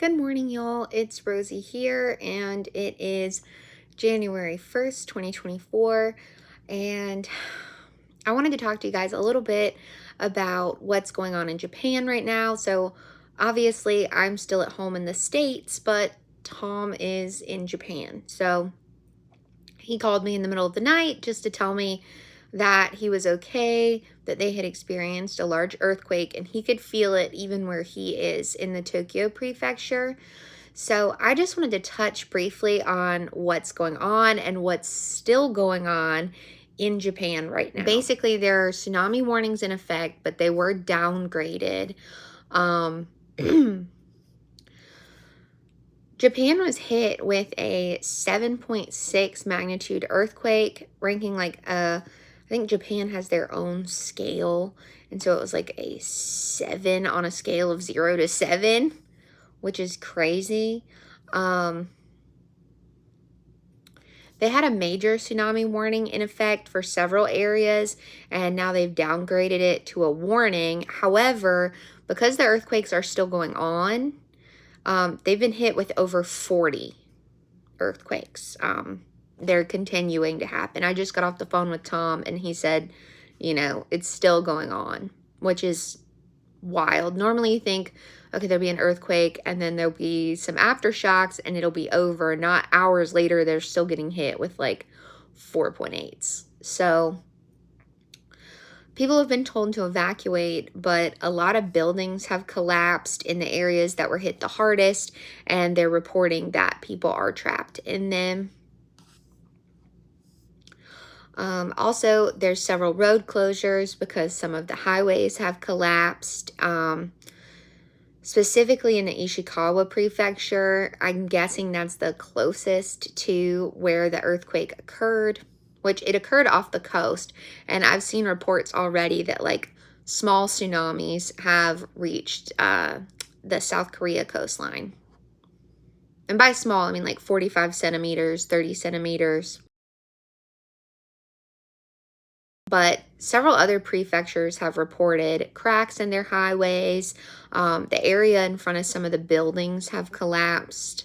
Good morning, y'all. It's Rosie here, and it is January 1st, 2024, and I wanted to talk to you guys a little bit about what's going on in Japan right now. So, obviously, I'm still at home in the States, but Tom is in Japan. So, he called me in the middle of the night just to tell me that he was okay, that they had experienced a large earthquake, and he could feel it even where he is in the Tokyo prefecture. So I just wanted to touch briefly on what's going on and what's still going on in Japan right now. Basically, there are tsunami warnings in effect, but they were downgraded. Japan was hit with a 7.6 magnitude earthquake, ranking I think Japan has their own scale. And so it was like a 7 on a scale of 0 to 7, which is crazy. They had a major tsunami warning in effect for several areas, and now they've downgraded it to a warning. However, because the earthquakes are still going on, they've been hit with over 40 earthquakes. They're continuing to happen. I just got off the phone with Tom, and he said, it's still going on, which is wild. Normally you think, okay, there'll be an earthquake, and then there'll be some aftershocks, and it'll be over. Not hours later, they're still getting hit with like 4.8s. So people have been told to evacuate, but a lot of buildings have collapsed in the areas that were hit the hardest, and they're reporting that people are trapped in them. Also, there's several road closures because some of the highways have collapsed. Specifically in the Ishikawa prefecture, I'm guessing that's the closest to where the earthquake occurred, which it occurred off the coast. And I've seen reports already that small tsunamis have reached the South Korea coastline. And by small, I mean 45 centimeters, 30 centimeters. But several other prefectures have reported cracks in their highways. The area in front of some of the buildings have collapsed.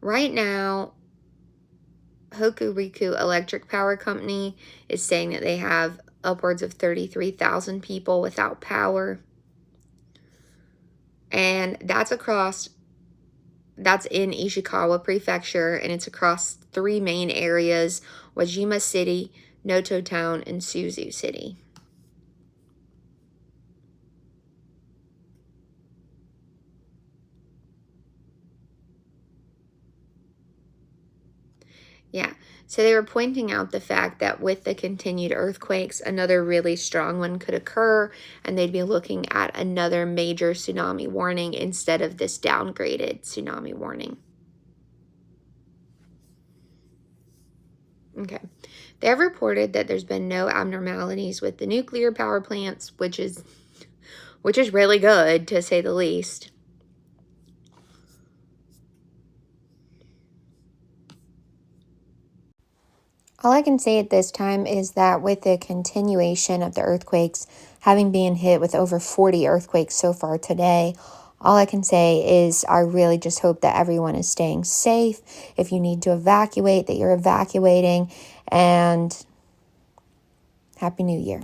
Right now, Hokuriku Electric Power Company is saying that they have upwards of 33,000 people without power. And that's in Ishikawa Prefecture, and it's across 3 main areas: Wajima City, Noto Town, and Suzu City. Yeah, so they were pointing out the fact that with the continued earthquakes, another really strong one could occur, and they'd be looking at another major tsunami warning instead of this downgraded tsunami warning. Okay. They have reported that there's been no abnormalities with the nuclear power plants, which is really good, to say the least. All I can say at this time is that with the continuation of the earthquakes, having been hit with over 40 earthquakes so far today, all I can say is I really just hope that everyone is staying safe. If you need to evacuate, that you're evacuating, and Happy New Year.